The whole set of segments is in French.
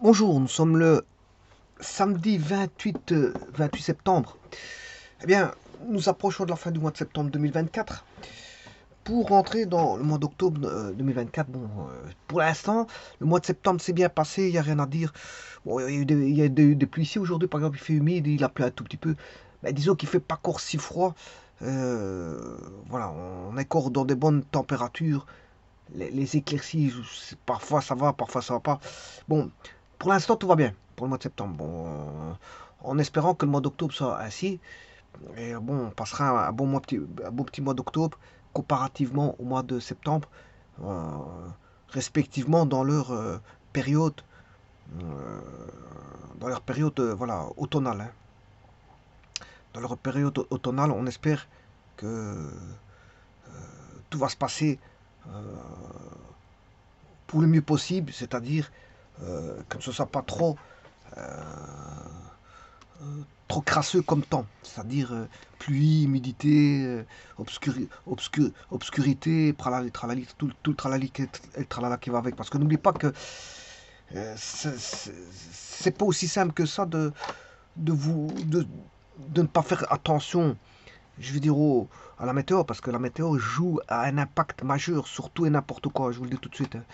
Bonjour, nous sommes le samedi 28 septembre. Eh bien, nous approchons de la fin du mois de septembre 2024 pour rentrer dans le mois d'octobre 2024. Bon, pour l'instant, le mois de septembre s'est bien passé, il n'y a rien à dire. Bon, il y a des pluies ici aujourd'hui, par exemple, il fait humide, il a plu un tout petit peu. Mais disons qu'il fait pas encore si froid. Voilà, on est encore dans des bonnes températures. Les éclaircies, parfois ça va, parfois ça va pas. Bon, pour l'instant tout va bien pour le mois de septembre. Bon, en espérant que le mois d'octobre soit ainsi. Et bon, on passera un bon petit mois d'octobre comparativement au mois de septembre, euh, respectivement période, euh, dans leur période voilà, automnale. Hein. Dans leur période automnale, on espère que tout va se passer pour le mieux possible, c'est-à-dire que ce ne soit pas trop crasseux comme temps, c'est-à-dire pluie, humidité, obscurité, tralali, tralali, tout le tralali, le tralala qui va avec. Parce que n'oublie pas que c'est pas aussi simple que ça de, vous, de ne pas faire attention je veux dire à la météo, parce que la météo joue à un impact majeur sur tout et n'importe quoi, je vous le dis tout de suite. Hein.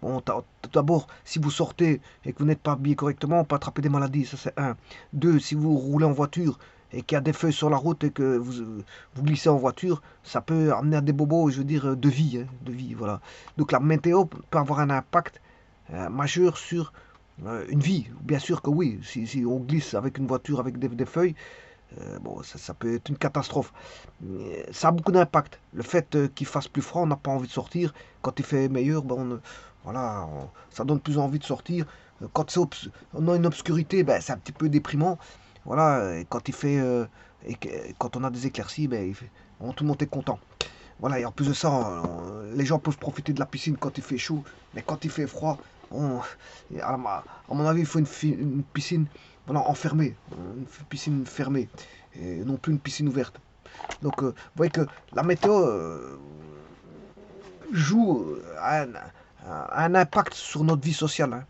Bon, tout d'abord, si vous sortez et que vous n'êtes pas habillé correctement, on peut attraper des maladies, ça c'est un. Deux, si vous roulez en voiture et qu'il y a des feuilles sur la route et que vous glissez en voiture, ça peut amener à des bobos, je veux dire, de vie, hein, de vie, voilà. Donc la météo peut avoir un impact majeur sur une vie. Bien sûr que oui, si on glisse avec une voiture avec des feuilles, bon, ça peut être une catastrophe. Ça a beaucoup d'impact. Le fait qu'il fasse plus froid, on n'a pas envie de sortir. Quand il fait meilleur, ben voilà, ça donne plus envie de sortir. Quand on a une obscurité, ben, c'est un petit peu déprimant. Voilà, et quand il fait quand on a des éclaircies, ben, tout le monde est content. Voilà, et en plus de ça, les gens peuvent profiter de la piscine quand il fait chaud, mais quand il fait froid, on- à mon avis, il faut une piscine voilà, enfermée, une piscine fermée, et non plus une piscine ouverte. Donc, vous voyez que la météo joue un impact sur notre vie sociale. Hein.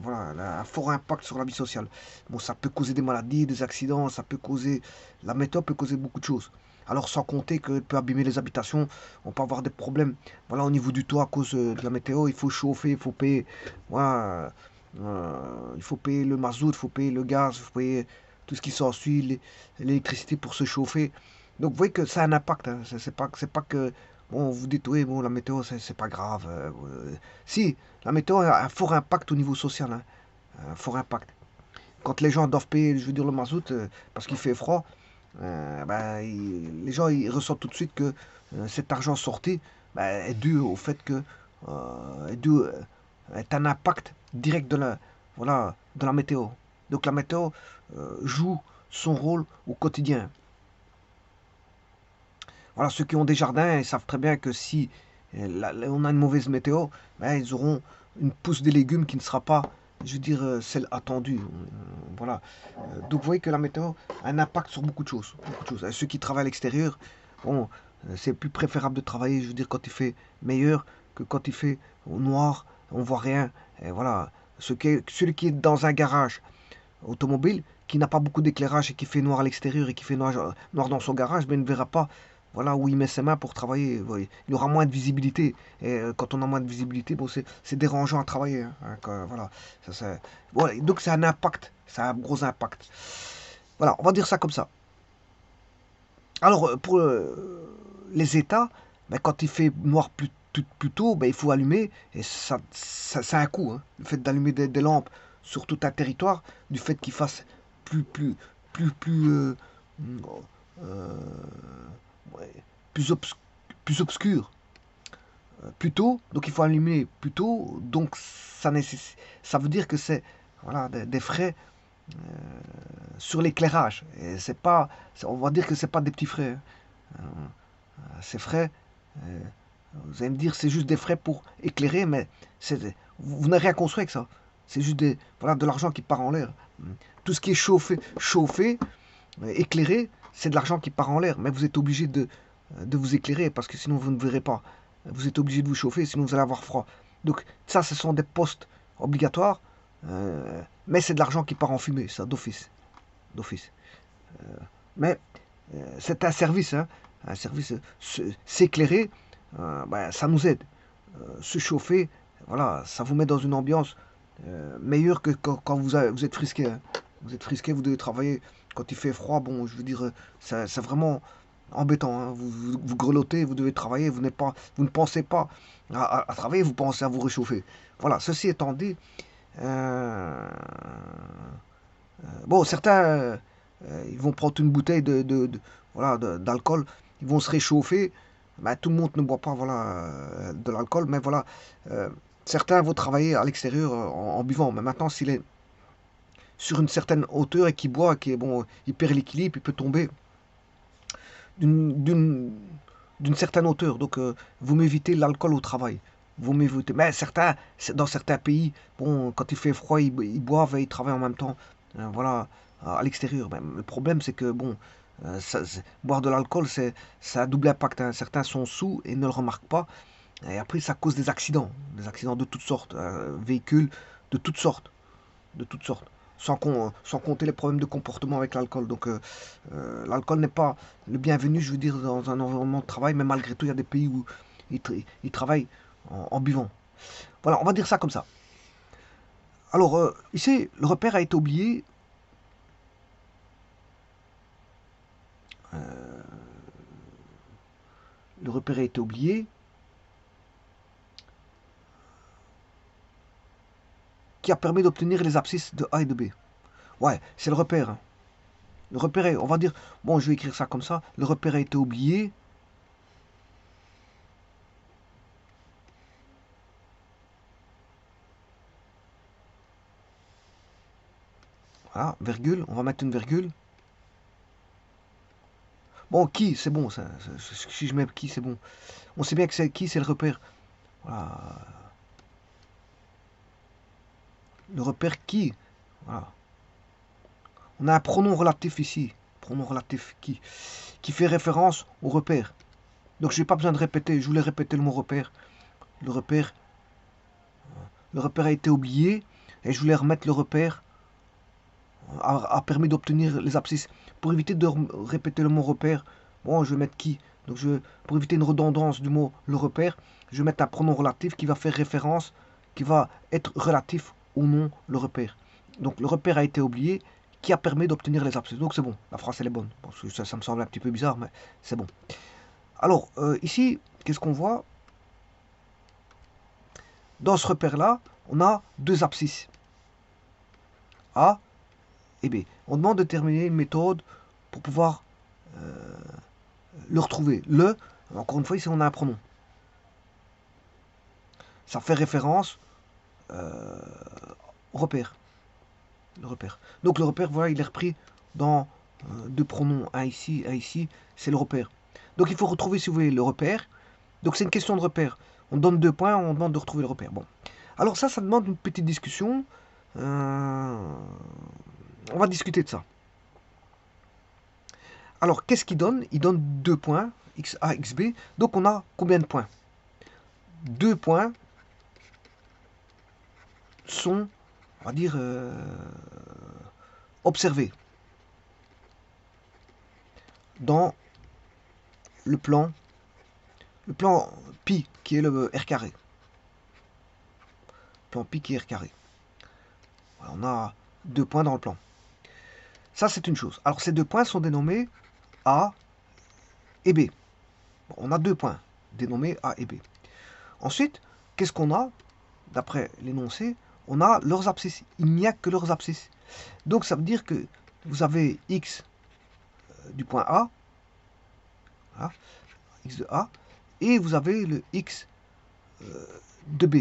Voilà, elle a un fort impact sur la vie sociale. Bon, ça peut causer des maladies, des accidents, ça peut causer. La météo peut causer beaucoup de choses. Alors, sans compter qu'elle peut abîmer les habitations, on peut avoir des problèmes. Voilà, au niveau du toit, à cause de la météo, il faut chauffer, il faut payer. Voilà, il faut payer le mazout, il faut payer le gaz, il faut payer tout ce qui s'ensuit, l'électricité pour se chauffer. Donc, vous voyez que ça a un impact. Hein. C'est pas que. Bon, vous dites, oui, bon, la météo, c'est pas grave. Si, la météo a un fort impact au niveau social, hein, un fort impact. Quand les gens doivent payer, je veux dire, le mazout parce qu'il fait froid, ben, les gens ils ressentent tout de suite que cet argent sorti ben, est dû au fait que est dû est un impact direct voilà, de la météo. Donc la météo joue son rôle au quotidien. Voilà, ceux qui ont des jardins, ils savent très bien que si on a une mauvaise météo, ben, ils auront une pousse de légumes qui ne sera pas, je veux dire, celle attendue. Voilà. Donc vous voyez que la météo a un impact sur beaucoup de choses. Beaucoup de choses. Et ceux qui travaillent à l'extérieur, bon, c'est plus préférable de travailler, je veux dire, quand il fait meilleur que quand il fait au noir, on voit rien. Et voilà. Celui qui est dans un garage automobile, qui n'a pas beaucoup d'éclairage et qui fait noir à l'extérieur et qui fait noir dans son garage, ben, il ne verra pas voilà, où il met ses mains pour travailler. Vous voyez. Il aura moins de visibilité. Et quand on a moins de visibilité, bon, c'est dérangeant à travailler. Hein, voilà. Voilà. Donc c'est un impact. C'est un gros impact. Voilà, on va dire ça comme ça. Alors, pour les états, ben, quand il fait noir plus tôt, ben, il faut allumer. Et ça a un coût. Hein. Le fait d'allumer des lampes sur tout un territoire, du fait qu'il fasse plus, plus, plus, euh, ouais, plus, plus obscur plus tôt. Donc, il faut allumer plus tôt. Donc, ça veut dire que c'est voilà, des frais sur l'éclairage. Et c'est pas, on va dire que c'est pas des petits frais. Hein. Ces frais, euh, vous allez me dire, c'est juste des frais pour éclairer, mais vous n'avez rien construit avec ça. C'est juste voilà, de l'argent qui part en l'air. Tout ce qui est chauffé éclairé, c'est de l'argent qui part en l'air. Mais vous êtes obligé de vous éclairer parce que sinon vous ne verrez pas. Vous êtes obligé de vous chauffer, sinon vous allez avoir froid. Donc ça, ce sont des postes obligatoires Mais c'est de l'argent qui part en fumée, ça, d'office. D'office. Mais c'est hein, un service s'éclairer, ben, ça nous aide. Se chauffer, voilà, ça vous met dans une ambiance meilleure que quand vous êtes frisqué, hein. Vous êtes frisqué, vous devez travailler quand il fait froid. Bon, je veux dire, c'est vraiment embêtant, hein. Vous grelottez, vous devez travailler, vous ne pensez pas à travailler, vous pensez à vous réchauffer. Voilà, ceci étant dit, euh, bon, certains, ils vont prendre une bouteille voilà, d'alcool, ils vont se réchauffer. Ben, tout le monde ne boit pas voilà, de l'alcool, mais voilà, euh, certains vont travailler à l'extérieur en buvant. Mais maintenant, s'il est sur une certaine hauteur et qu'il boit, qui est bon, il perd l'équilibre, il peut tomber d'une d'une- d'une certaine hauteur. Donc, vous m'évitez l'alcool au travail. Vous m'évitez. Mais certains, dans certains pays, bon, quand il fait froid, ils boivent et ils travaillent en même temps. Voilà, à l'extérieur. Ben, le problème, c'est que, bon, boire de l'alcool, ça a double impact, hein. Certains sont sous et ne le remarquent pas. Et après, ça cause des accidents de toutes sortes, véhicules de toutes sortes, de toutes sortes. Sans compter les problèmes de comportement avec l'alcool. Donc, l'alcool n'est pas le bienvenu, je veux dire, dans un environnement de travail, mais malgré tout, il y a des pays où ils travaillent en buvant. Voilà, on va dire ça comme ça. Alors, ici, le repère a été oublié. Le repère a été oublié, qui a permis d'obtenir les abscisses de A et de B. Ouais, c'est le repère, hein. Le repère, on va dire, bon, je vais écrire ça comme ça. Le repère a été oublié. Voilà, virgule, on va mettre une virgule. Bon, qui, c'est bon, ça, si je mets qui, c'est bon. On sait bien que c'est qui, c'est le repère. Voilà, le repère qui. Voilà. On a un pronom relatif ici. Pronom relatif qui fait référence au repère. Donc, je n'ai pas besoin de répéter. Je voulais répéter le mot repère. Le repère, le repère a été oublié. Et je voulais remettre le repère a permis d'obtenir les abscisses. Pour éviter de répéter le mot repère, bon, je vais mettre qui. Donc, pour éviter une redondance du mot le repère, je vais mettre un pronom relatif qui va faire référence, qui va être relatif au nom le repère. Donc, le repère a été oublié, qui a permis d'obtenir les abscisses. Donc, c'est bon, la phrase elle est bonne. Bon, ça me semble un petit peu bizarre, mais c'est bon. Alors, ici, qu'est-ce qu'on voit? Dans ce repère-là, on a deux abscisses, A et B. On demande de déterminer une méthode pour pouvoir le retrouver. Encore une fois, ici on a un pronom. Ça fait référence au repère. Le repère. Donc le repère, voilà, il est repris dans deux pronoms, un ici, c'est le repère. Donc il faut retrouver, si vous voulez, le repère. Donc c'est une question de repère. On donne 2 points, on demande de retrouver le repère. Bon. Alors ça demande une petite discussion. On va discuter de ça. Alors qu'est-ce qu'il donne? Il donne 2 points, xa, xb. Donc on a combien de points? 2 points sont, on va dire, observés dans le plan pi qui est le r carré. Plan pi qui est r carré. Voilà, on a 2 points dans le plan. Ça, c'est une chose. Alors, ces 2 points sont dénommés A et B. Bon, on a 2 points dénommés A et B. Ensuite, qu'est-ce qu'on a? D'après l'énoncé, on a leurs abscisses. Il n'y a que leurs abscisses. Donc, ça veut dire que vous avez x du point A, voilà, x de A, et vous avez le x de B.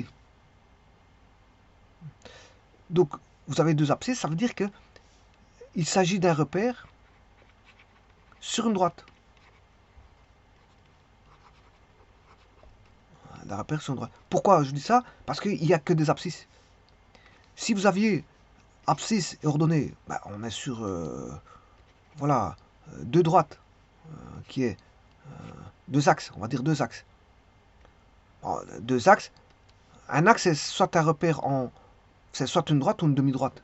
Donc, vous avez deux abscisses, ça veut dire que il s'agit d'un repère sur une droite. D'un repère sur une droite. Pourquoi je dis ça? Parce qu'il n'y a que des abscisses. Si vous aviez abscisse et ordonnée, bah, on est sur voilà, deux droites, qui est deux axes, on va dire deux axes. Bon, deux axes. Un axe, c'est soit un repère en c'est soit une droite ou une demi-droite.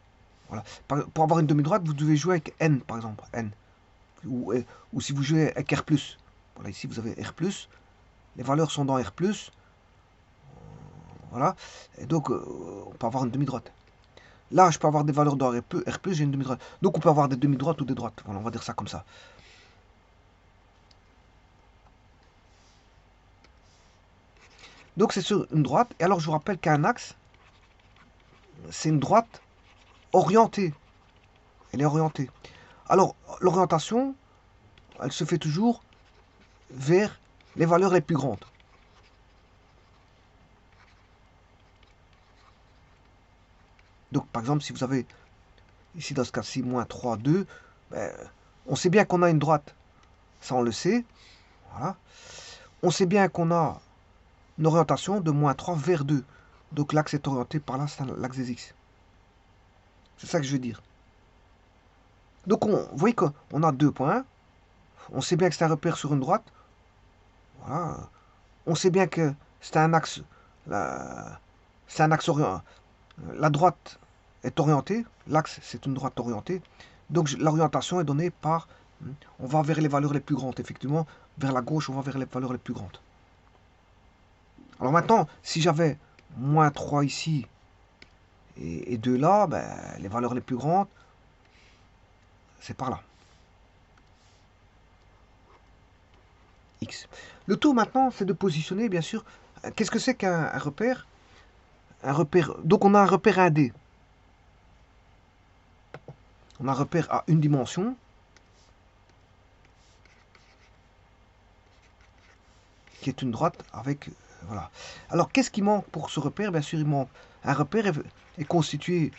Voilà. Pour avoir une demi-droite, vous devez jouer avec n, par exemple, n. Ou si vous jouez avec R+. Voilà, ici vous avez R+, les valeurs sont dans R+, voilà, et donc on peut avoir une demi-droite. Là, je peux avoir des valeurs dans R+, j'ai une demi-droite. Donc on peut avoir des demi-droites ou des droites. Voilà, on va dire ça comme ça. Donc c'est sur une droite, et alors je vous rappelle qu'un axe, c'est une droite orientée. Elle est orientée. Alors, l'orientation, elle se fait toujours vers les valeurs les plus grandes. Donc, par exemple, si vous avez, ici dans ce cas-ci, moins 3, 2, ben, on sait bien qu'on a une droite. Ça, on le sait. Voilà. On sait bien qu'on a une orientation de moins 3 vers 2. Donc, l'axe est orienté par là, c'est l'axe des X. C'est ça que je veux dire. Donc, vous voyez qu'on a 2 points. On sait bien que c'est un repère sur une droite. Voilà. On sait bien que c'est un axe, c'est un axe orienté. La droite est orientée, l'axe c'est une droite orientée, donc l'orientation est donnée par, on va vers les valeurs les plus grandes, effectivement, vers la gauche on va vers les valeurs les plus grandes. Alors maintenant, si j'avais moins 3 ici et 2 là, ben, les valeurs les plus grandes, c'est par là. X. Le tout maintenant, c'est de positionner, bien sûr, qu'est-ce que c'est qu'un repère? Un repère, donc on a un repère 1D. On a un repère à une dimension, qui est une droite avec... voilà. Alors, qu'est-ce qui manque pour ce repère? Bien sûr, il manque... Un repère est constitué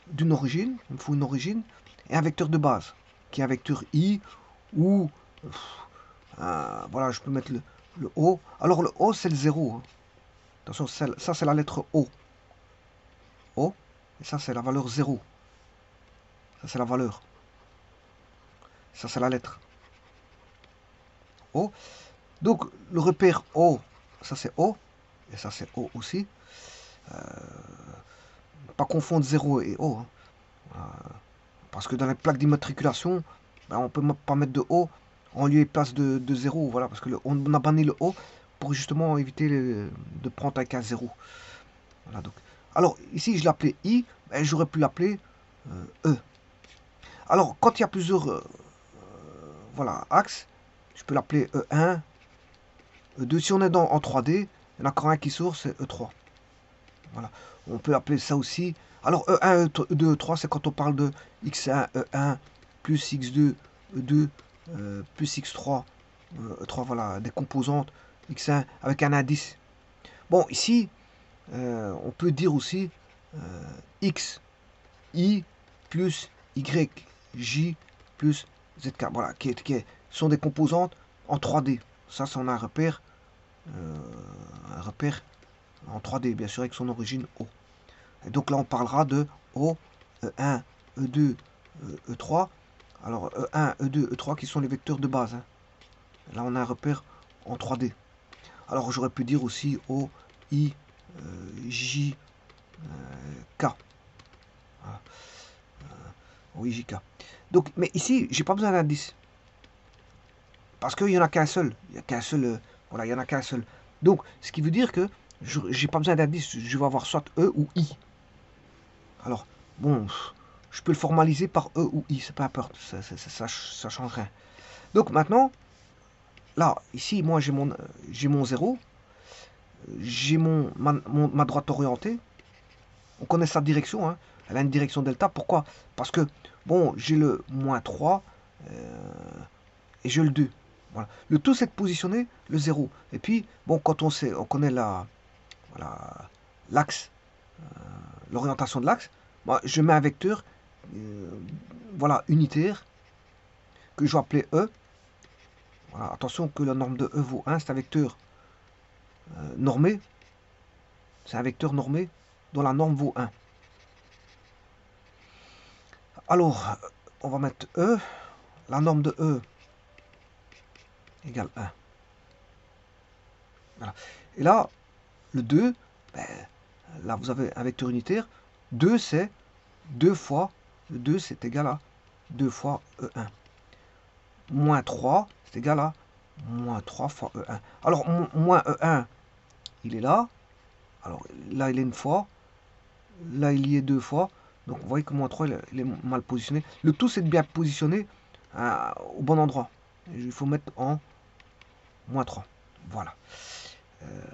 d'une origine, il me faut une origine, et un vecteur de base, qui est un vecteur i, ou... voilà, je peux mettre le O. Alors, le O, c'est le 0. Hein. Attention, ça, c'est la lettre O. O. Et ça, c'est la valeur 0. Ça, c'est la valeur. Ça, c'est la lettre O. Donc, le repère O, ça, c'est O. Et ça, c'est O aussi. Pas confondre 0 et O. Hein. Parce que dans les plaques d'immatriculation, ben, on ne peut pas mettre de O en lieu et place de 0. Voilà, parce que on a banni le O pour justement éviter de prendre avec un 0. Voilà, donc. Alors, ici, je l'appelais I, ben, j'aurais pu l'appeler E. Alors, quand il y a plusieurs voilà, axes, je peux l'appeler E1, E2. Si on est en 3D, il y en a encore un qui sort, c'est E3. Voilà. On peut appeler ça aussi. Alors E1, E2, E3, c'est quand on parle de X1, E1, plus X2, E2, plus X3, E3, voilà, des composantes X1 avec un indice. Bon, ici, on peut dire aussi X, I, plus Y, J, plus ZK. Voilà, qui sont des composantes en 3D. Ça, c'est un repère en 3D, bien sûr, avec son origine O. Et donc là, on parlera de O, E1, E2, E3. Alors, E1, E2, E3 qui sont les vecteurs de base. Hein. Là, on a un repère en 3D. Alors, j'aurais pu dire aussi O, I, J, K. Voilà. O, I, J, K. Donc, mais ici, j'ai pas besoin d'indice. Parce qu'il n'y en a qu'un seul. Il n'y a qu'un seul. Voilà, il n'y en a qu'un seul. Donc, ce qui veut dire que j'ai pas besoin d'indice. Je vais avoir soit E ou I. Alors, bon, je peux le formaliser par E ou I, c'est pas importe, ça change rien. Donc maintenant, là, ici, moi j'ai mon 0, j'ai ma droite orientée, on connaît sa direction, hein, elle a une direction delta, pourquoi? Parce que, bon, j'ai le moins 3 et j'ai le 2. Voilà. Le tout c'est de positionner le 0. Et puis, bon, quand on connaît voilà, l'axe, l'orientation de l'axe, moi, je mets un vecteur voilà, unitaire que je vais appeler E. Voilà, attention que la norme de E vaut 1, c'est un vecteur normé. C'est un vecteur normé dont la norme vaut 1. Alors, on va mettre E. La norme de E égale 1. Voilà. Et là, le 2, ben, là vous avez un vecteur unitaire. 2, c'est 2 fois 2, c'est égal à 2 fois E1. Moins 3, c'est égal à moins 3 fois E1. Alors, moins E1, il est là. Alors, là, il est une fois. Là, il y est deux fois. Donc, vous voyez que moins 3, il est mal positionné. Le tout, c'est de bien positionner au bon endroit. Il faut mettre en moins 3. Voilà.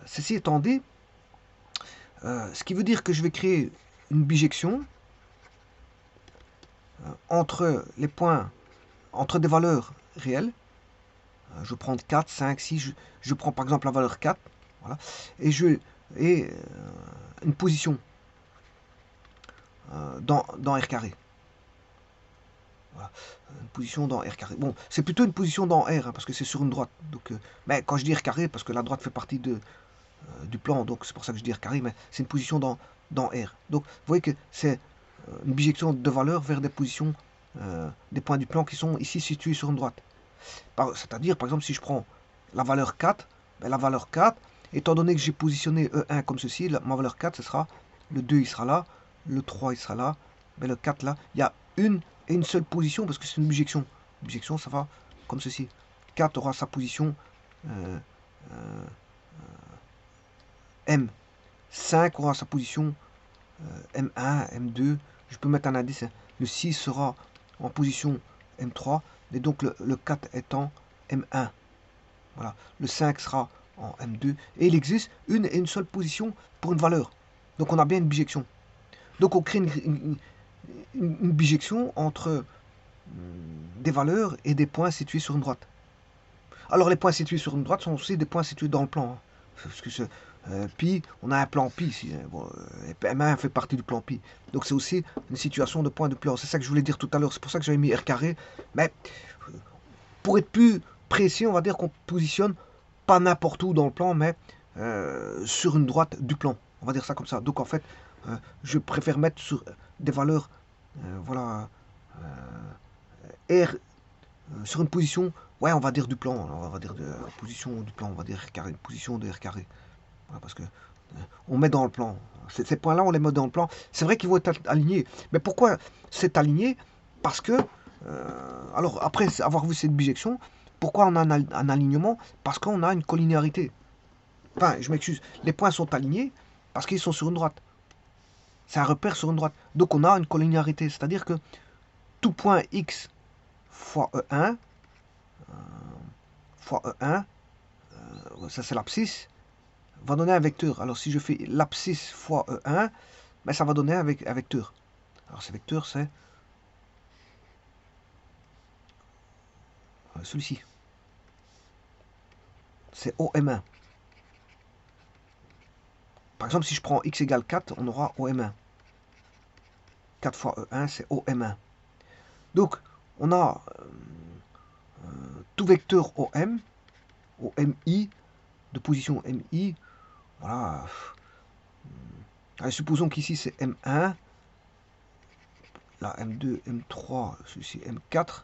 Ceci étant dit, ce qui veut dire que je vais créer une bijection entre les points, entre des valeurs réelles. Je prends 4, 5, 6, je prends par exemple la valeur 4, voilà, et une position dans R carré. Voilà. Une position dans R carré. Bon, c'est plutôt une position dans R, hein, parce que c'est sur une droite. Donc, mais quand je dis R carré, parce que la droite fait partie du plan, donc c'est pour ça que je dis R carré, mais c'est une position dans R. Donc, vous voyez que c'est une bijection de valeurs vers des positions, des points du plan qui sont ici situés sur une droite. C'est-à-dire, par exemple, si je prends la valeur 4, ben la valeur 4, étant donné que j'ai positionné E1 comme ceci, ma valeur 4, ce sera le 2, il sera là, le 3, il sera là, ben le 4 là, il y a une et une seule position parce que c'est une bijection. Une bijection, ça va comme ceci. 4 aura sa position M. 5 aura sa position M1, M2. Je peux mettre un indice. Hein. Le 6 sera en position M3. Et donc le 4 étant M1. Voilà. Le 5 sera en M2. Et il existe une et une seule position pour une valeur. Donc on a bien une bijection. Donc on crée une bijection entre des valeurs et des points situés sur une droite. Alors les points situés sur une droite sont aussi des points situés dans le plan. Hein. Parce que pi, on a un plan pi ici. Hein. Bon, M1 fait partie du plan pi. Donc c'est aussi une situation de point de plan. C'est ça que je voulais dire tout à l'heure. C'est pour ça que j'avais mis R carré. Mais pour être plus précis, on va dire qu'on positionne pas n'importe où dans le plan, mais sur une droite du plan. On va dire ça comme ça. Donc en fait, je préfère mettre sur des valeurs, voilà, R sur une position, ouais, on va dire du plan. Alors, on va dire de la position du plan, on va dire R carré, position de R carré. Voilà, parce que on met dans le plan. Ces points-là, on les met dans le plan. C'est vrai qu'ils vont être alignés. Mais pourquoi c'est aligné? Parce que, alors après avoir vu cette bijection, pourquoi on a un alignement? Parce qu'on a une collinéarité. Enfin, je m'excuse, les points sont alignés parce qu'ils sont sur une droite. C'est un repère sur une droite. Donc on a une collinéarité, c'est-à-dire que tout point x fois E1, fois E1, ça c'est l'abscisse, va donner un vecteur. Alors si je fais l'abscisse fois E1, ben, ça va donner un vecteur. Alors ce vecteur c'est celui-ci. C'est OM1. Par exemple, si je prends x égale 4, on aura OM1. 4 fois E1, c'est OM1. Donc, on a tout vecteur OM, OMI, de position MI. Voilà. Allez, supposons qu'ici c'est M1, là M2, M3, celui-ci M4.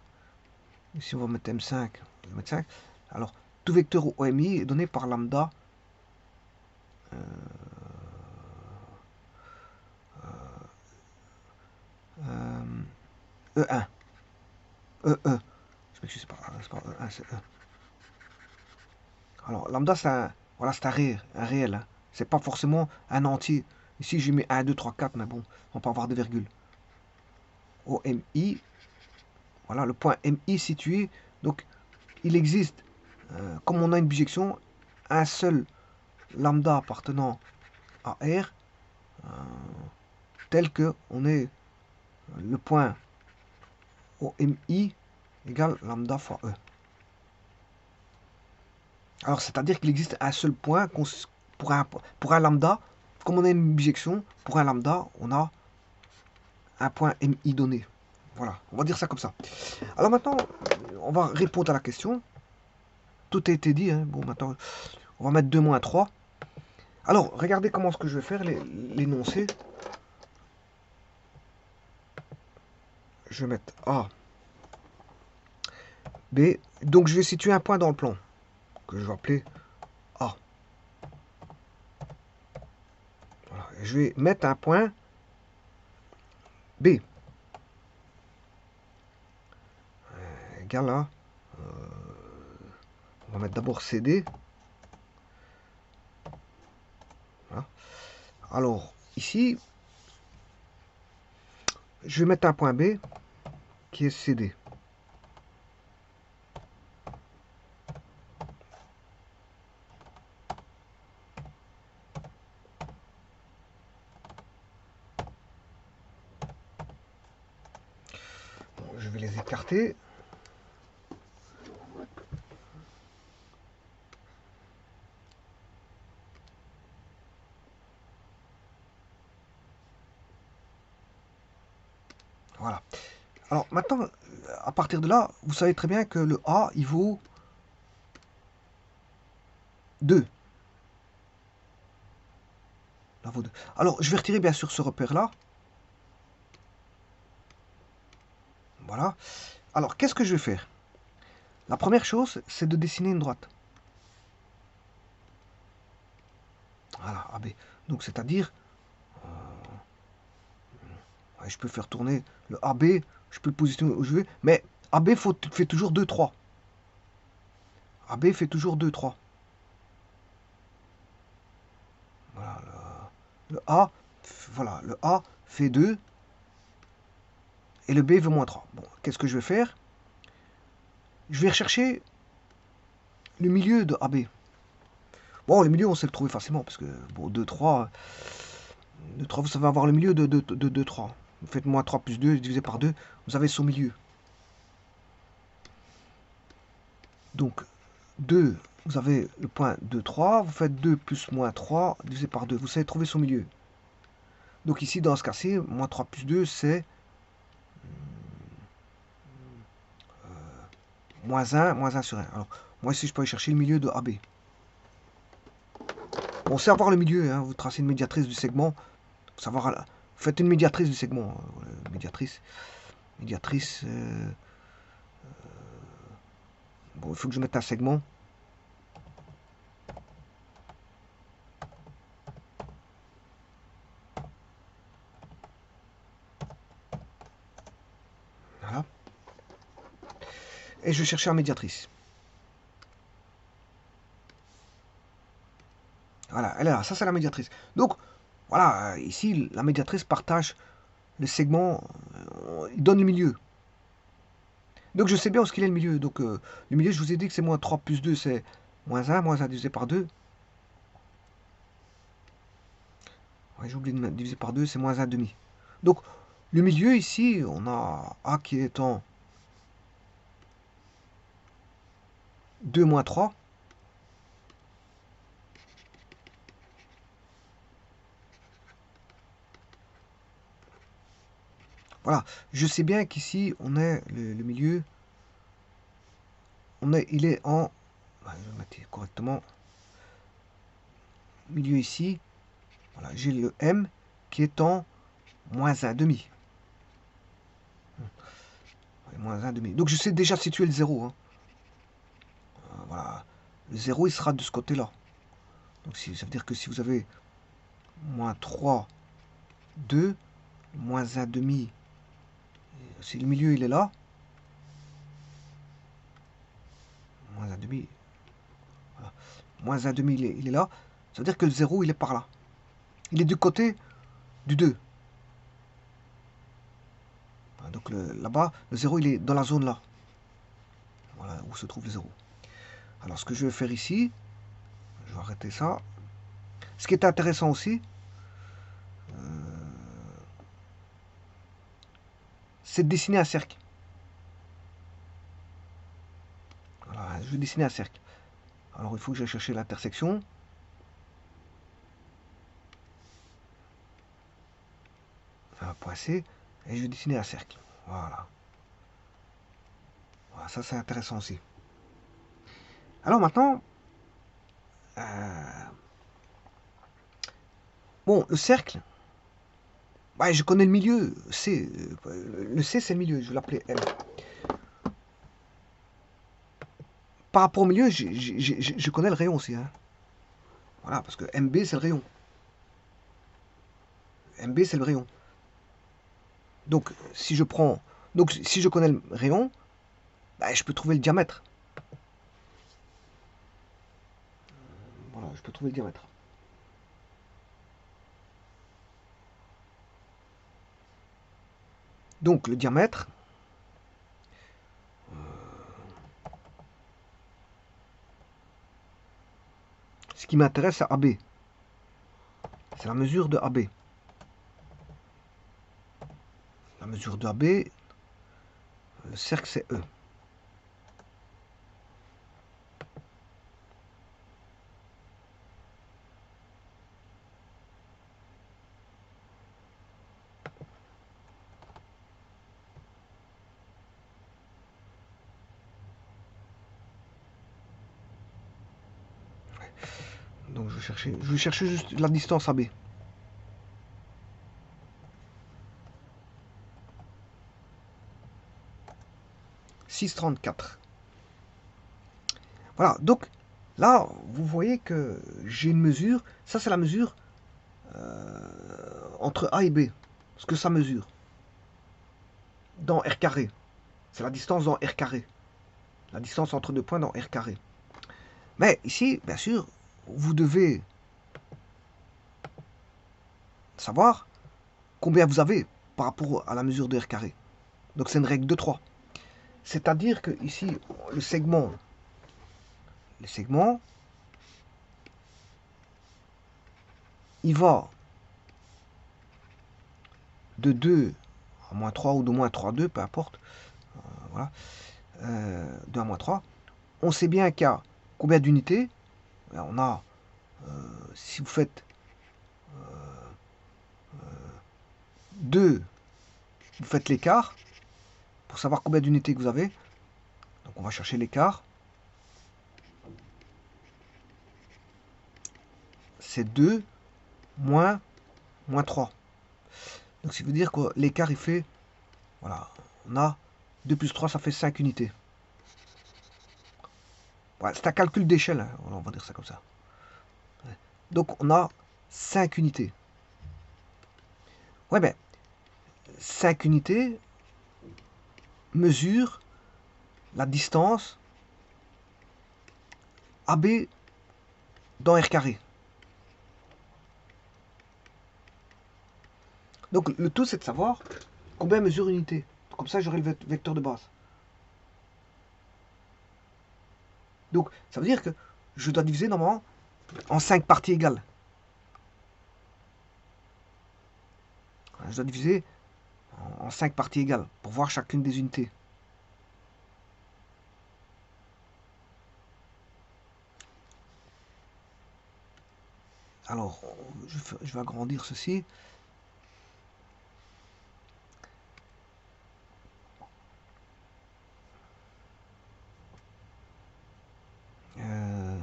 Ici on va mettre M5, on va mettre 5. Alors, tout vecteur OMI est donné par lambda E1. E. Je m'excuse, c'est pas E1, c'est E. Alors, lambda, c'est un, voilà, c'est un réel. Hein. C'est pas forcément un entier. Ici, j'ai mis 1, 2, 3, 4, mais bon, on peut avoir des virgules. OMI, voilà, le point MI situé. Donc, il existe, comme on a une bijection, un seul lambda appartenant à R, tel que on est le point OMI égale lambda fois E. Alors, c'est-à-dire qu'il existe un seul point pour un lambda, comme on a une bijection, pour un lambda, on a un point MI donné. Voilà, on va dire ça comme ça. Alors maintenant, on va répondre à la question. Tout a été dit. Hein. Bon, maintenant, on va mettre 2 moins 3. Alors, regardez comment ce que je vais faire, l'énoncé. Je vais mettre A, B. Donc, je vais situer un point dans le plan, que je vais appeler A. Voilà. Je vais mettre un point B égale à, on va mettre d'abord CD. Voilà. Alors, ici, je vais mettre un point B qui est CD. Je vais les écarter. Voilà. Alors maintenant, à partir de là, vous savez très bien que le A, il vaut 2. Là, vaut 2. Alors, je vais retirer bien sûr ce repère-là. Voilà. Alors, qu'est-ce que je vais faire? La première chose, c'est de dessiner une droite. Voilà, AB. Donc, c'est-à-dire, ouais, je peux faire tourner le AB, je peux le positionner où je veux, mais AB fait toujours 2, 3. AB fait toujours 2, 3. Voilà, le A, voilà, le A fait 2 et le B veut moins 3. Bon, qu'est-ce que je vais faire? Je vais rechercher le milieu de AB. Bon, le milieu, on sait le trouver facilement, parce que, bon, 2, 3, 2, 3, vous savez avoir le milieu de 2, 3. Vous faites moins 3 plus 2 divisé par 2, vous avez son milieu. Donc, 2, vous avez le point 2, 3, vous faites 2 plus moins 3 divisé par 2, vous savez trouver son milieu. Donc ici, dans ce cas-ci, moins 3 plus 2, c'est moins 1 sur 1. Alors, moi ici, je peux aller chercher le milieu de AB. Bon, c'est avoir le milieu, hein, vous tracez une médiatrice du segment, savoir, vous faites une médiatrice du segment, médiatrice, bon, il faut que je mette un segment. Voilà. Et je vais chercher la médiatrice. Voilà, elle est là, ça c'est la médiatrice. Donc, voilà, ici, la médiatrice partage le segment, il donne le milieu. Donc je sais bien où est-ce qu'il est le milieu. Donc le milieu, je vous ai dit que c'est moins 3 plus 2, c'est moins 1 divisé par 2. Ouais, j'ai oublié de diviser par 2, c'est moins 1 demi. Donc le milieu ici, on a A qui est en 2 moins 3. Voilà, je sais bien qu'ici, on est le milieu, il est en, je vais le mettre correctement, milieu ici, voilà, j'ai le M qui est en moins 1 demi. Moins 1 demi. Donc je sais déjà situer le 0. Hein. Voilà. Le 0, il sera de ce côté-là. Donc ça veut dire que si vous avez moins 3, 2, moins 1 demi, si le milieu il est là, moins 1 demi, voilà. Moins 1 demi il est là, ça veut dire que le 0 il est par là. Il est du côté du 2. Donc là-bas, le 0 il est dans la zone là. Voilà où se trouve le 0. Alors ce que je vais faire ici, je vais arrêter ça. Ce qui est intéressant aussi, c'est de dessiner un cercle. Voilà, je vais dessiner un cercle. Alors il faut que j'aille chercher l'intersection. Un point C. Et je vais dessiner un cercle. Voilà. Voilà, ça c'est intéressant aussi. Alors maintenant, bon, le cercle, bah, je connais le milieu. C, le C c'est le milieu, je vais l'appeler M. Par rapport au milieu, je connais le rayon aussi. Hein. Voilà, parce que MB c'est le rayon. MB c'est le rayon. Donc, si je prends... Donc, si je connais le rayon, bah, je peux trouver le diamètre. Voilà, je peux trouver le diamètre. Donc, le diamètre, ce qui m'intéresse, c'est AB. C'est la mesure de AB. La mesure de AB, le cercle, c'est E. Donc, je vais chercher juste la distance AB. 6,34. Voilà, donc là, vous voyez que j'ai une mesure. Ça, c'est la mesure entre A et B. Ce que ça mesure dans R carré. C'est la distance dans R carré. La distance entre deux points dans R carré. Mais ici, bien sûr, vous devez savoir combien vous avez par rapport à la mesure de R carré. Donc c'est une règle de 3. C'est-à-dire que ici, le segment, il va de 2 à moins 3 ou de moins 3 2, peu importe. Voilà. 2 à moins 3. On sait bien qu'il y a combien d'unités. On a, si vous faites 2, vous faites l'écart pour savoir combien d'unités que vous avez. Donc on va chercher l'écart. C'est 2 moins 3. Donc ça veut dire que l'écart il fait, voilà, on a 2 plus 3, ça fait 5 unités. Voilà, c'est un calcul d'échelle, hein, on va dire ça comme ça. Donc on a 5 unités. Ouais, ben 5 unités mesurent la distance AB dans R carré. Donc le tout c'est de savoir combien mesure une unité. Comme ça j'aurai le vecteur de base. Donc ça veut dire que je dois diviser normalement en 5 parties égales. Je dois diviser en 5 parties égales pour voir chacune des unités. Alors, je vais agrandir ceci. Euh,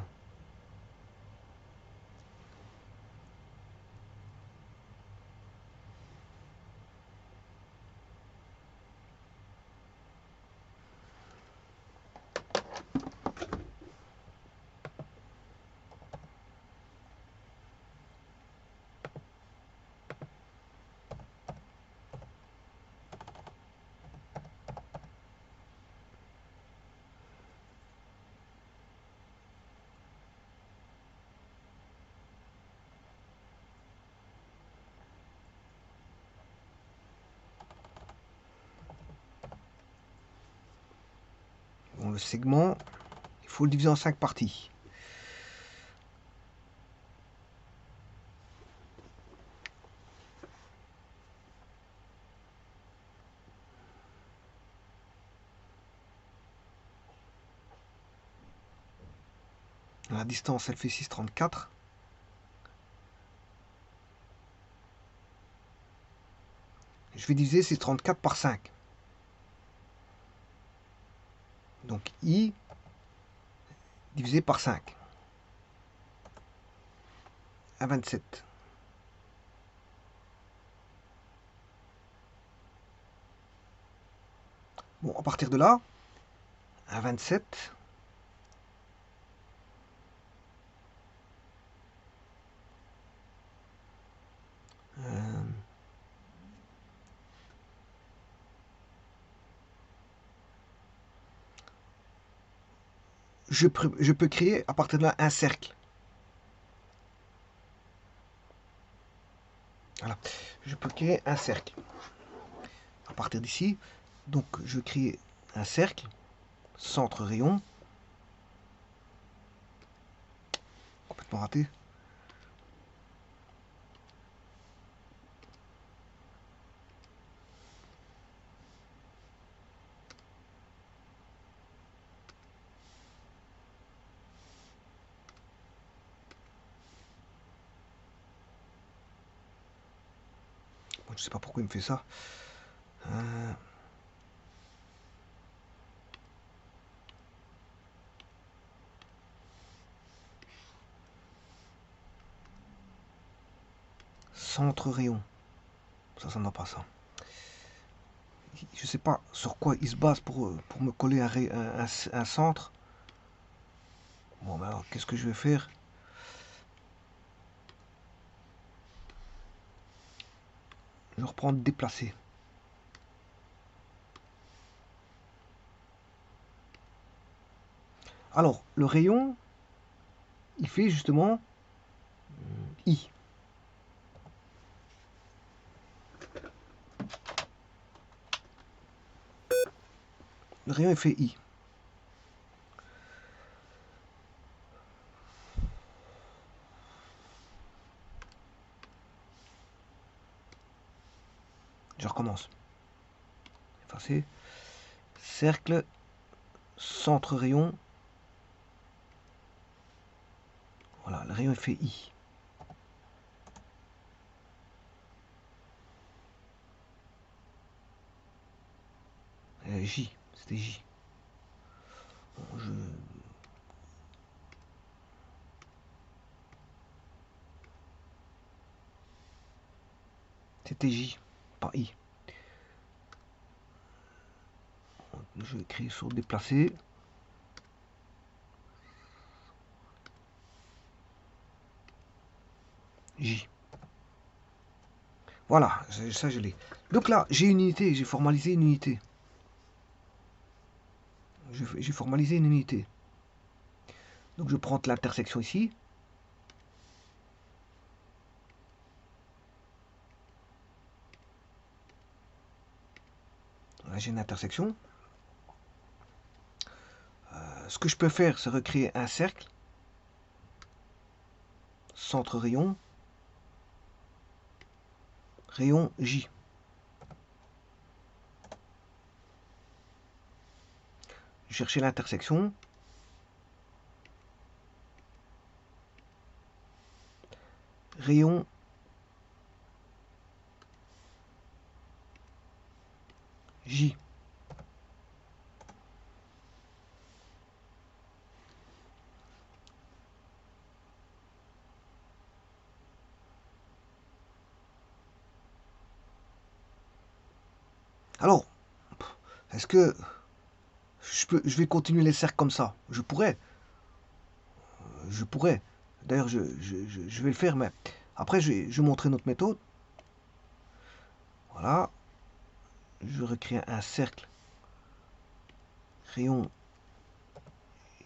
bon, le segment, il faut le diviser en 5 parties. La distance, elle fait 6,34. Je vais diviser 6,34 par 5. Donc I divisé par 5. 1,27. Bon, à partir de là, 1,27. je peux créer à partir de là un cercle. Voilà. Je peux créer un cercle. À partir d'ici, donc je crée un cercle, centre rayon, complètement raté. Bon, je sais pas pourquoi il me fait ça. Euh, Centre rayon. Ça n'a pas ça. Je sais pas sur quoi il se base pour me coller un centre. Bon, ben alors, qu'est-ce que je vais faire? Je vais reprendre déplacer. Alors, le rayon, il fait justement I. Le rayon, il fait I. Je recommence. Effacer. Cercle, centre rayon. Voilà, le rayon, il fait I. J, c'était J. Bon, c'était J, pas I. Je vais écrire sur déplacer. J. Voilà, ça je l'ai. Donc là, j'ai une unité, j'ai formalisé une unité. J'ai formalisé une unité. Donc je prends l'intersection ici. Là, j'ai une intersection. Ce que je peux faire, c'est recréer un cercle. Centre rayon. Rayon J. Je chercher l'intersection. Rayon J. Alors, est-ce que je vais continuer les cercles comme ça? Je pourrais. Je pourrais. D'ailleurs, je vais le faire, mais après, je vais montrer notre méthode. Voilà. Je recrée un cercle. Rayon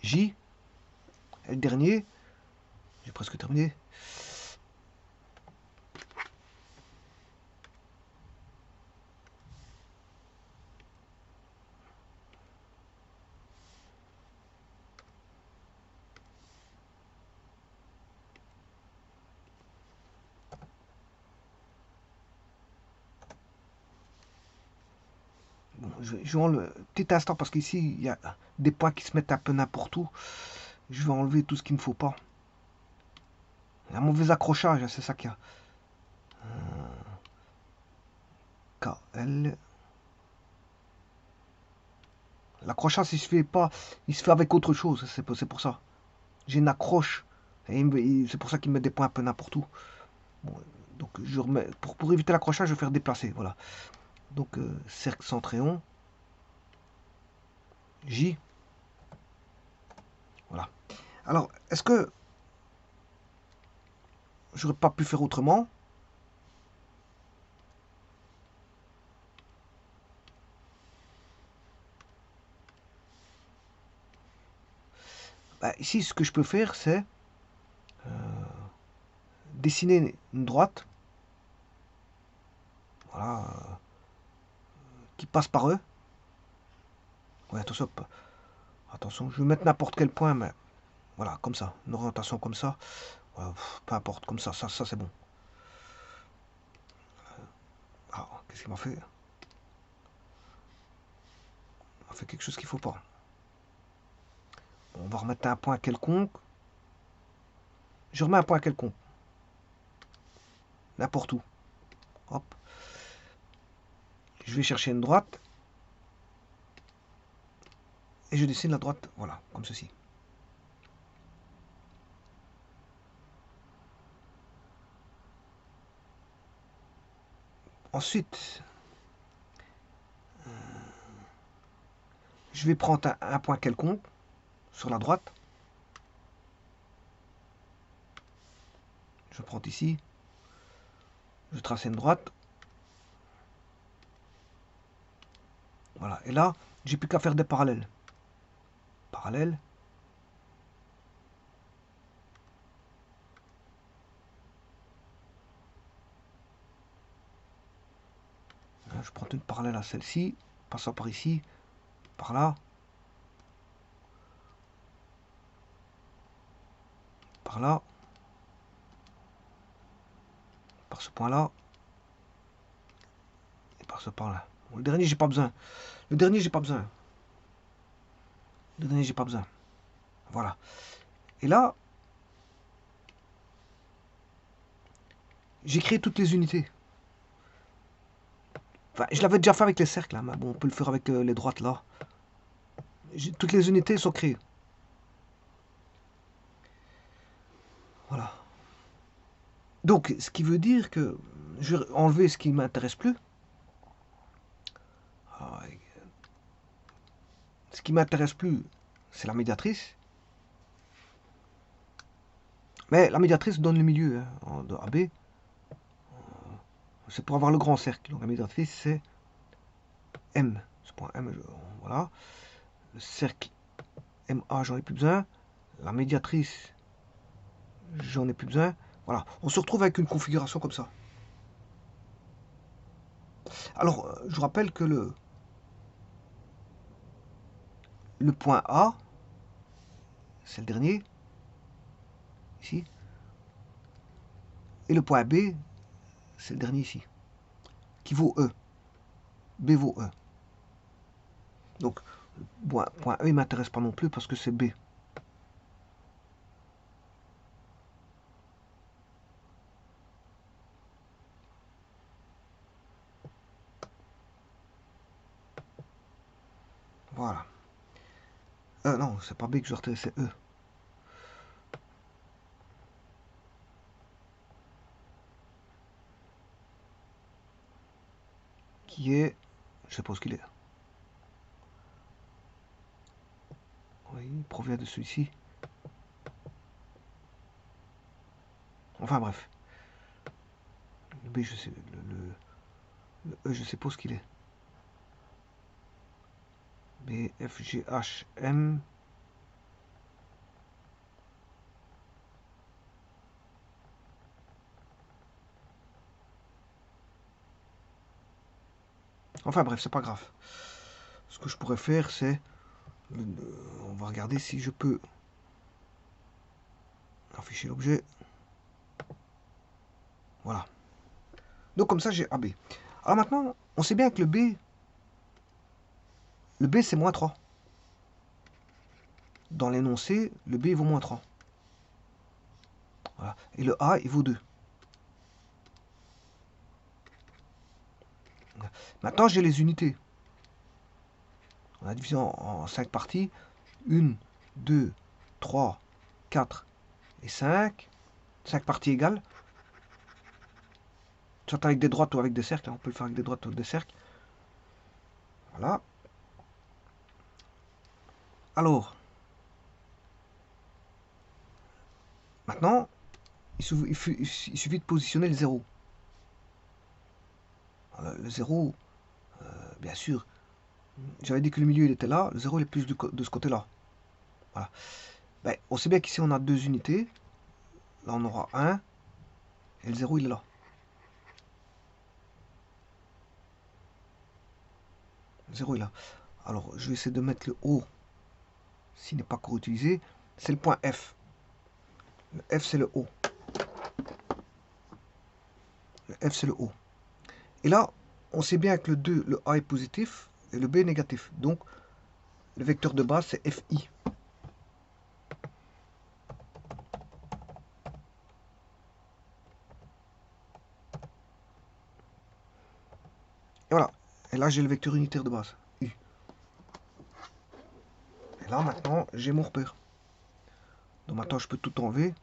J. Et le dernier, j'ai presque terminé. Bon, je vais enlever petit instant parce qu'ici, il y a des points qui se mettent un peu n'importe où. Je vais enlever tout ce qu'il ne faut pas. Il y a un mauvais accrochage, c'est ça qu'il y a. KL. L'accrochage, il se fait pas, il se fait avec autre chose, c'est pour ça. J'ai une accroche, et c'est pour ça qu'il met des points un peu n'importe où. Bon, donc je remets, pour éviter l'accrochage, je vais faire déplacer, voilà. Donc cercle centréon, J, voilà. Alors, est-ce que j'aurais pas pu faire autrement? Bah, ici, ce que je peux faire, c'est dessiner une droite, voilà, qui passe par eux. Ouais, attention, attention, je vais mettre n'importe quel point, mais voilà, comme ça, une orientation comme ça. Voilà, peu importe, comme ça c'est bon. Ah, qu'est-ce qu'il m'a fait? Il m'a fait quelque chose qu'il faut pas. On va remettre un point quelconque. Je remets un point quelconque. N'importe où. Hop. Je vais chercher une droite. Et je dessine la droite, voilà, comme ceci. Ensuite, je vais prendre un point quelconque sur la droite. Je prends ici. Je trace une droite. Voilà. Et là, j'ai plus qu'à faire des parallèles. Parallèles. Je prends une parallèle à celle-ci. Passant par ici. Par là. Par là. Par ce point-là. Et par ce point-là. Bon, le dernier, j'ai pas besoin. Le dernier, j'ai pas besoin. Le dernier, j'ai pas besoin. Voilà. Et là, j'ai créé toutes les unités. Enfin, je l'avais déjà fait avec les cercles, hein, mais bon, on peut le faire avec les droites là. Toutes les unités sont créées. Voilà. Donc, ce qui veut dire que je vais enlever ce qui ne m'intéresse plus. Ah, ce qui m'intéresse plus, c'est la médiatrice. Mais la médiatrice donne le milieu hein, de AB. C'est pour avoir le grand cercle. Donc la médiatrice, c'est M. Ce point M, voilà. Le cercle MA, j'en ai plus besoin. La médiatrice, j'en ai plus besoin. Voilà. On se retrouve avec une configuration comme ça. Alors, je vous rappelle que le point A, c'est le dernier, ici. Et le point B, c'est le dernier ici, qui vaut E. B vaut E. Donc, point E, il ne m'intéresse pas non plus parce que c'est B. Voilà. Non, c'est pas B que je dois retirer, c'est E. Qui est... Je sais pas ce qu'il est. Oui, il provient de celui-ci. Enfin bref. Le B, je sais... Le E, je sais pas ce qu'il est. B, F, G, H, M... Enfin bref, c'est pas grave. Ce que je pourrais faire, c'est... On va regarder si je peux afficher l'objet. Voilà. Donc comme ça, j'ai AB. Alors maintenant, on sait bien que le B c'est moins 3. Dans l'énoncé, le B il vaut moins 3. Voilà. Et le A, il vaut 2. Maintenant, j'ai les unités. On a divisé en 5 parties. 1, 2, 3, 4 et 5. 5 parties égales. Soit avec des droites ou avec des cercles. On peut le faire avec des droites ou des cercles. Voilà. Alors, maintenant, il suffit de positionner le 0. Le 0, bien sûr, j'avais dit que le milieu il était là. Le 0 il est plus de ce côté-là. Voilà. Ben, on sait bien qu'ici on a deux unités. Là on aura 1. Et le 0 il est là. Le 0 est là. Alors je vais essayer de mettre le O s'il n'est pas encore utilisé. C'est le point F. Le F c'est le O. Le F c'est le O. Et là, on sait bien que le 2, le A est positif et le B est négatif. Donc le vecteur de base c'est FI. Et voilà. Et là j'ai le vecteur unitaire de base. U. Et là maintenant j'ai mon repère. Donc maintenant je peux tout enlever.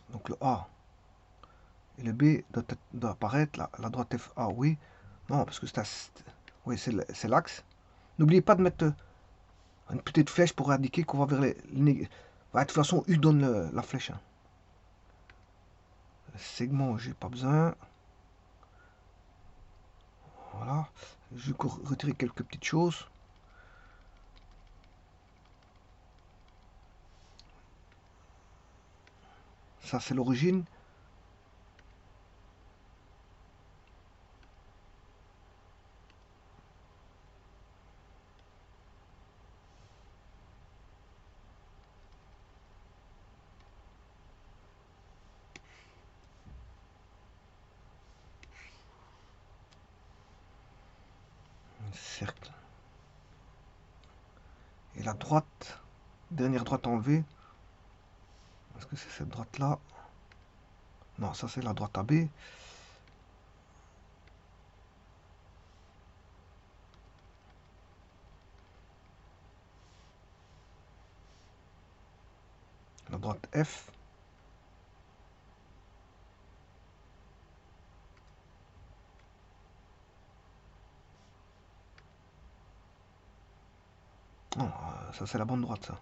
Donc le A et le B doit apparaître. La droite FA, oui. Non, parce que oui, c'est l'axe. N'oubliez pas de mettre une petite flèche pour indiquer qu'on va vers les bah, de toute façon, U donne la flèche. Hein. Segment, j'ai pas besoin. Voilà. Je vais retirer quelques petites choses. Ça, c'est l'origine. Un cercle. Et la droite, dernière droite enlevée. Est-ce que c'est cette droite-là? Non, ça c'est la droite AB. La droite F. Non, ça c'est la bande droite, ça.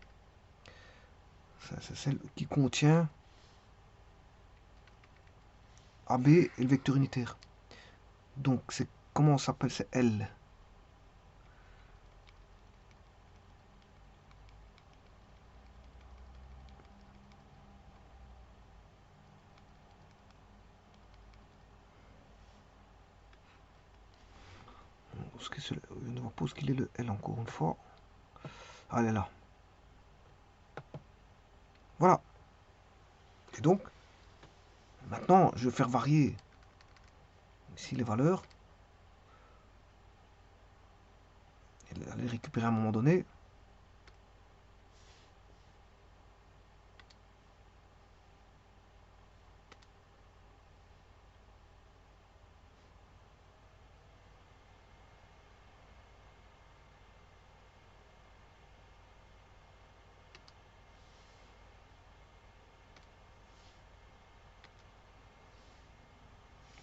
C'est celle qui contient AB et le vecteur unitaire. Donc c'est comment on s'appelle? C'est L. Je ne vois pas ce qu'il est le L encore une fois. Ah, elle est là. Voilà. Et donc, maintenant, je vais faire varier ici les valeurs. Et les récupérer à un moment donné.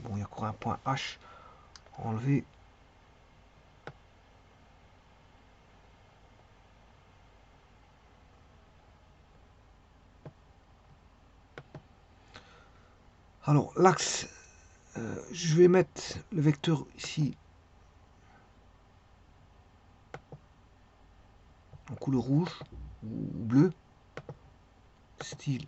Bon, il y a encore un point H. Enlever. Alors, l'axe, je vais mettre le vecteur ici en couleur rouge ou bleu, style.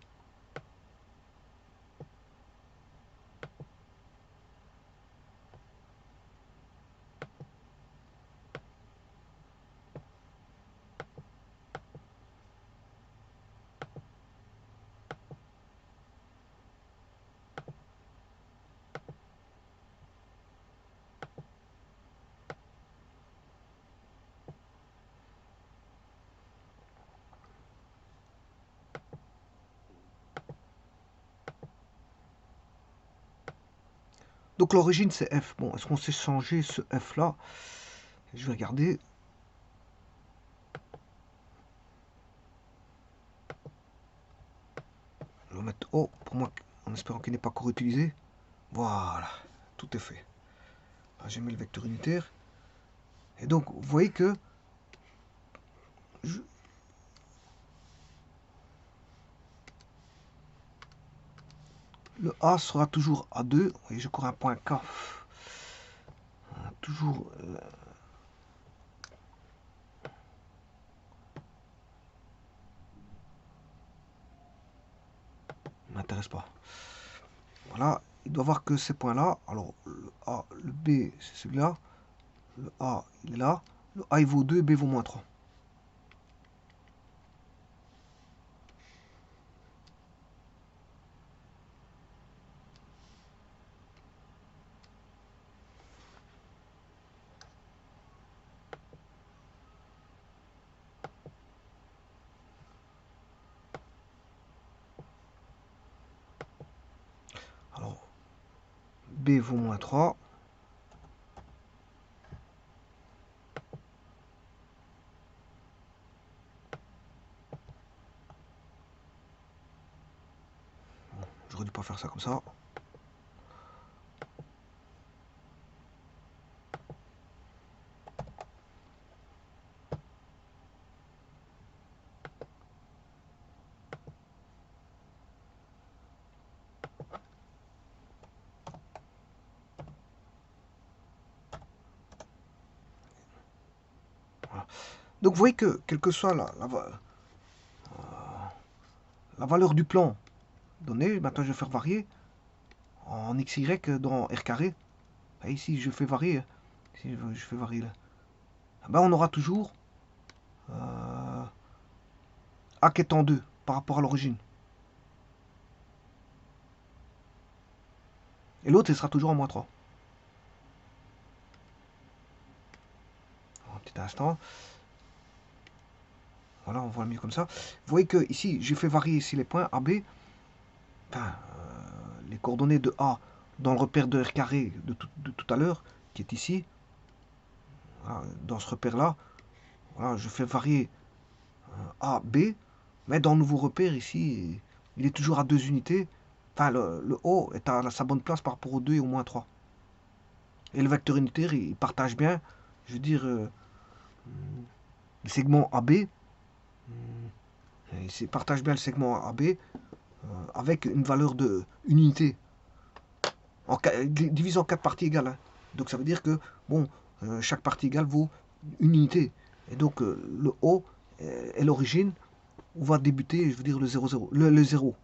Donc l'origine c'est F. Bon, est-ce qu'on sait changer ce F là? Je vais regarder. Je vais mettre O pour moi en espérant qu'il n'est pas encore utilisé. Voilà, tout est fait. Là, j'ai mis le vecteur unitaire. Et donc, vous voyez que Le A sera toujours A2. Et je cours un point K. Toujours... m'intéresse pas. Voilà, il doit voir que ces points-là. Alors, le A, le B, c'est celui-là. Le A, il est là. Le A, il vaut 2, B vaut moins 3. Alors, B vaut moins 3. J'aurais dû pas faire ça comme ça. Voilà. Donc, vous voyez que, quelle que soit la valeur du plan donné, maintenant je vais faire varier en XY dans R carré. Et ici, je fais varier. Si je fais varier là. Ben, on aura toujours A qui est en 2 par rapport à l'origine. Et l'autre, il sera toujours en moins 3. Un petit instant. Voilà, on voit mieux comme ça. Vous voyez que ici, j'ai fait varier ici les points AB. Enfin, les coordonnées de A dans le repère de R carré de tout à l'heure, qui est ici. Voilà, dans ce repère-là, voilà, je fais varier A, B. Mais dans le nouveau repère ici, il est toujours à 2 unités. Enfin, le haut est à sa bonne place par rapport au 2 et au moins 3. Et le vecteur unitaire, il partage bien, je veux dire, le segment AB. Il partage bien le segment AB avec une valeur de une unité. Divisé en 4 parties égales. Hein. Donc ça veut dire que, bon, chaque partie égale vaut une unité. Et donc le O est l'origine. On va débuter, je veux dire, le 0, 0. Le 0.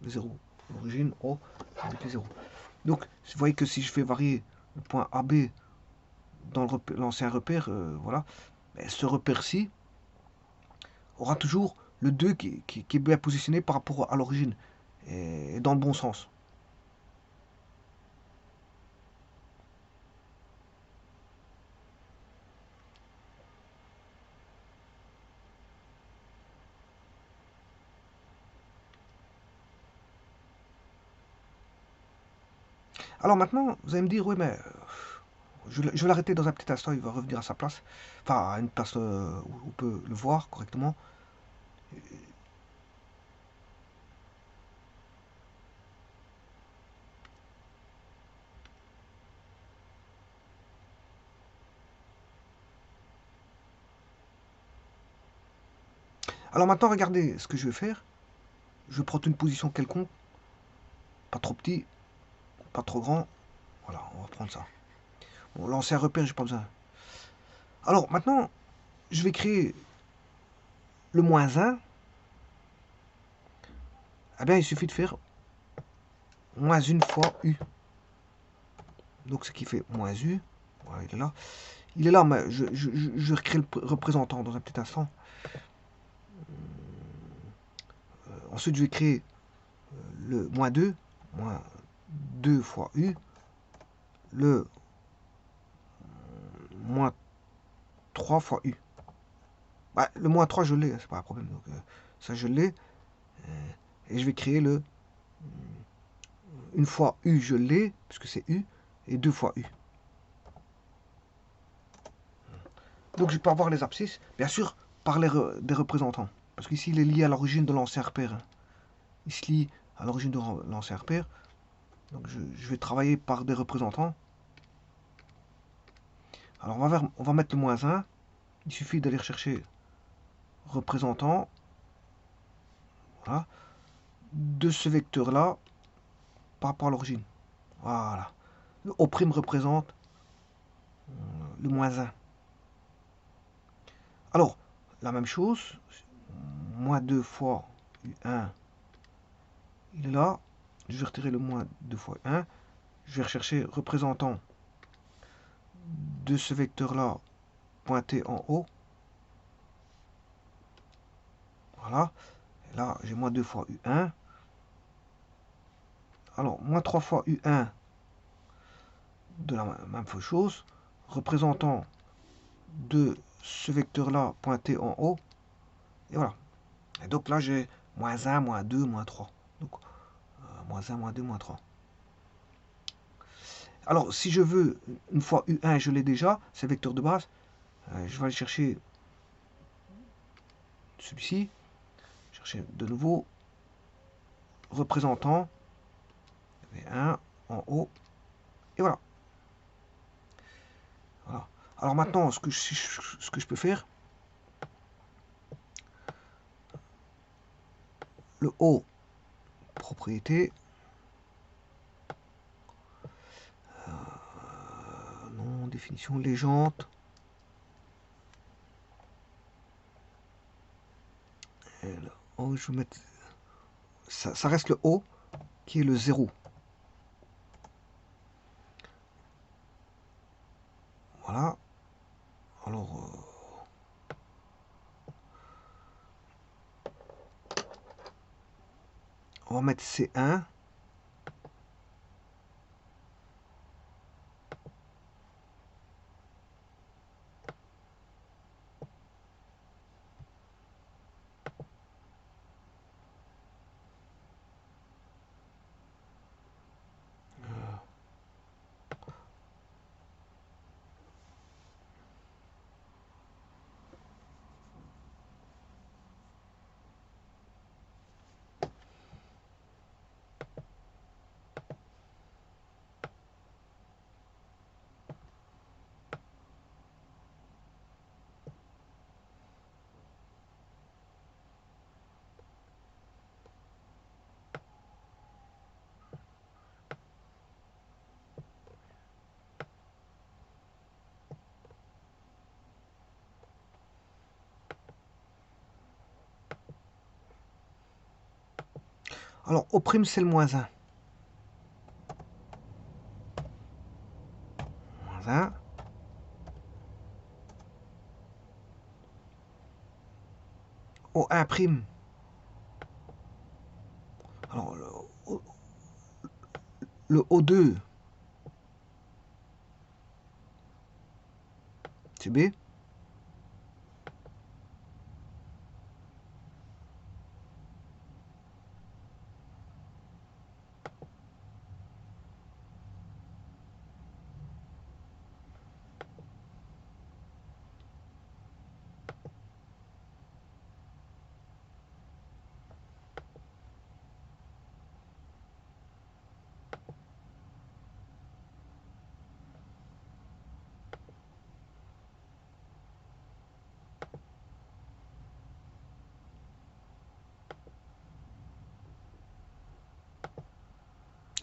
Le 0. L'origine, O, avec le 0. Donc, vous voyez que si je fais varier le point AB dans l'ancien repère, voilà, ben, ce repère-ci aura toujours le 2 qui est bien positionné par rapport à l'origine et dans le bon sens. Alors maintenant, vous allez me dire, oui, mais je vais l'arrêter dans un petit instant, il va revenir à sa place, enfin à une place où on peut le voir correctement. Alors maintenant, regardez ce que je vais faire. Je vais prendre une position quelconque, pas trop petit, pas trop grand. Voilà, on va prendre ça. Bon, l'ancien repère, j'ai pas besoin. Alors maintenant, je vais créer le moins 1. Eh bien, il suffit de faire moins une fois U. Donc, ce qui fait moins U. Voilà, il est là. Il est là, mais je recrée le représentant dans un petit instant. Ensuite, je vais créer le moins 2 fois U, le moins 3 fois U. Bah, le moins 3, je l'ai, c'est pas un problème. Donc, ça, je l'ai. Et je vais créer le une fois U, je l'ai, puisque c'est U, et 2 fois U. Donc, je peux avoir les abscisses, bien sûr, par des représentants. Parce qu'ici, il est lié à l'origine de l'ancien repère. Hein. Il se lie à l'origine de l'ancien repère. Donc, je vais travailler par des représentants. Alors, on va mettre le moins 1. Il suffit d'aller chercher représentant. Voilà. De ce vecteur-là, par rapport à l'origine. Voilà. Le O' représente le moins 1. Alors, la même chose, moins 2 fois U1, il est là. Je vais retirer le moins 2 fois U1. Je vais rechercher représentant de ce vecteur-là pointé en haut. Voilà. Et là, j'ai moins 2 fois U1. Alors, moins 3 fois U1 de la même chose. Représentant de ce vecteur-là pointé en haut. Et voilà. Et donc là, j'ai moins 1, moins 2, moins 3. Donc, moins 1, moins 2, moins 3. Alors, si je veux, une fois U1, je l'ai déjà, c'est vecteur de base. Je vais aller chercher celui-ci. Chercher de nouveau représentant V1 en haut. Et voilà. Voilà. Alors maintenant, ce que je peux faire, le haut, propriété. Non, définition légende. Et le haut, je vais mettre. Ça reste le haut qui est le 0. Voilà. Alors, on va mettre C1. Alors, au prime, c'est le moins 1. Moins 1. Au 1 prime. Alors, le O2, c'est B.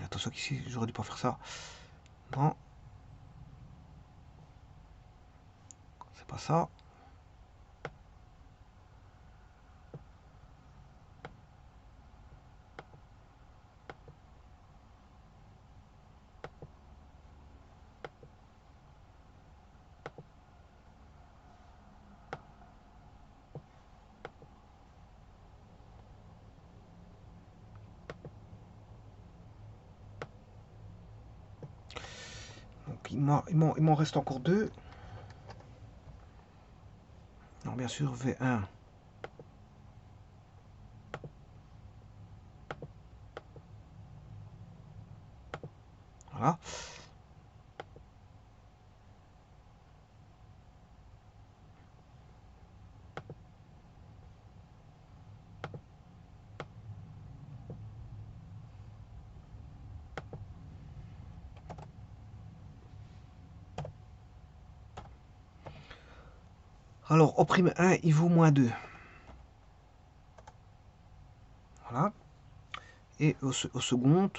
Attention qu'ici, j'aurais dû pas faire ça. Non. C'est pas ça. Donc, il m'en reste encore deux. Alors, bien sûr, V1. Voilà. Alors, au prime 1, il vaut moins 2. Voilà. Et au second,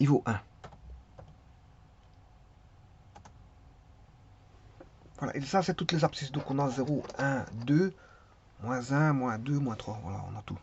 il vaut 1. Voilà, et ça, c'est toutes les abscisses. Donc, on a 0, 1, 2, moins 1, moins 2, moins 3. Voilà, on a tout.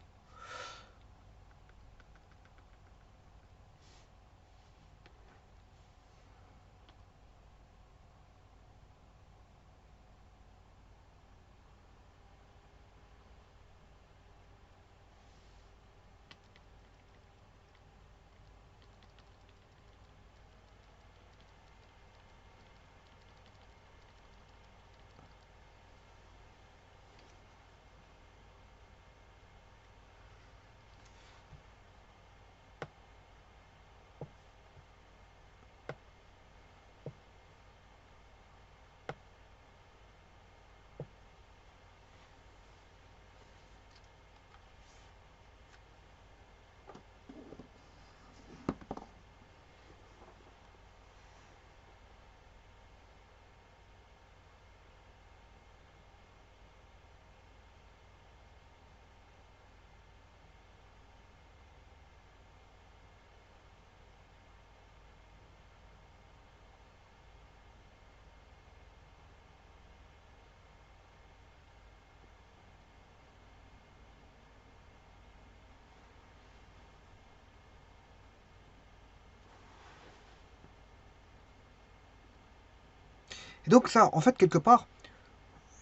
Et donc, ça, en fait, quelque part,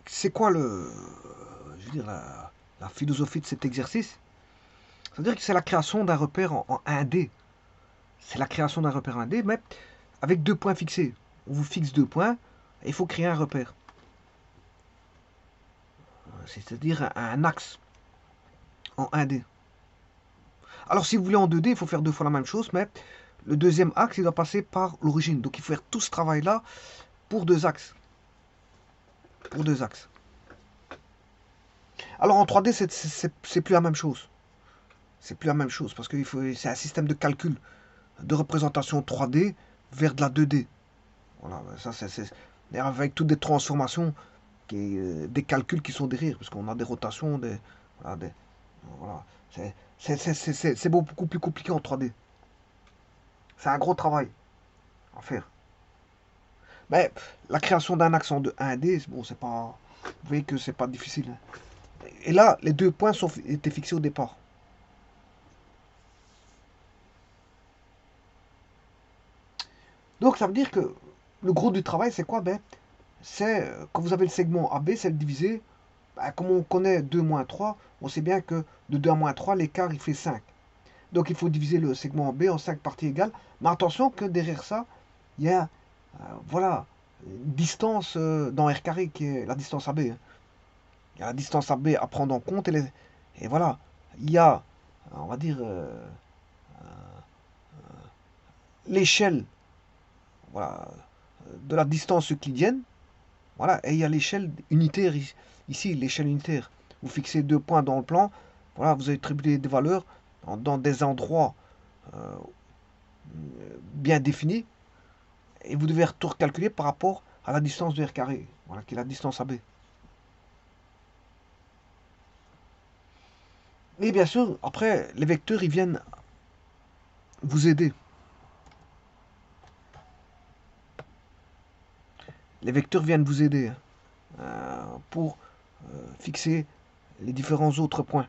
c'est quoi je veux dire, la philosophie de cet exercice? C'est-à-dire que c'est la création d'un repère en 1D. C'est la création d'un repère 1D, mais avec 2 points fixés. On vous fixe 2 points, et il faut créer un repère. C'est-à-dire un axe en 1D. Alors, si vous voulez en 2D, il faut faire 2 fois la même chose, mais le deuxième axe, il doit passer par l'origine. Donc, il faut faire tout ce travail-là pour 2 axes. Pour 2 axes. Alors, en 3D, c'est plus la même chose. C'est plus la même chose, parce que c'est un système de calcul, de représentation 3D vers de la 2D. Voilà, ça, avec toutes des transformations, des calculs qui sont derrière, parce qu'on a des rotations, voilà, voilà. C'est beaucoup plus compliqué en 3D. C'est un gros travail à faire. Mais la création d'un axe en 1D, bon, c'est pas. Vous voyez que c'est pas difficile. Et là, les 2 points étaient fixés au départ. Donc ça veut dire que le gros du travail, c'est quoi? Ben, c'est quand vous avez le segment AB, c'est le diviser. Ben, comme on connaît 2 moins 3, on sait bien que de 2 à moins 3, l'écart il fait 5. Donc il faut diviser le segment B en 5 parties égales. Mais attention que derrière ça, il y a voilà, une distance dans R carré qui est la distance AB, hein. Il y a la distance AB à prendre en compte et voilà, il y a, on va dire, l'échelle voilà, de la distance euclidienne. Voilà, et il y a l'échelle unitaire ici, l'échelle unitaire. Vous fixez 2 points dans le plan. Voilà, vous attribuez des valeurs dans des endroits euh, bien définis. Et vous devez tout recalculer par rapport à la distance de R carré. Voilà, qui est la distance AB. Et bien sûr, après, les vecteurs, ils viennent vous aider. Les vecteurs viennent vous aider, hein, pour fixer les différents autres points.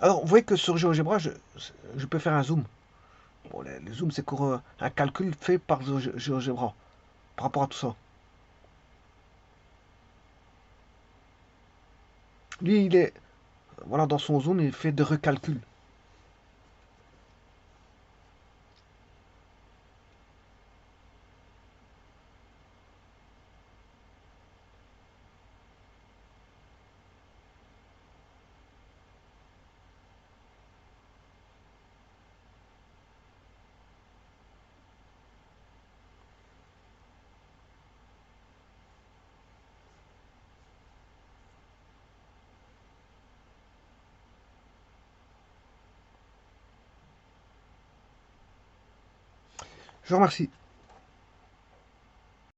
Alors, vous voyez que sur GeoGebra, je peux faire un zoom. Bon, le zoom, c'est un calcul fait par GeoGebra par rapport à tout ça. Lui, il est, voilà, dans son zoom, il fait des recalculs. Je vous remercie.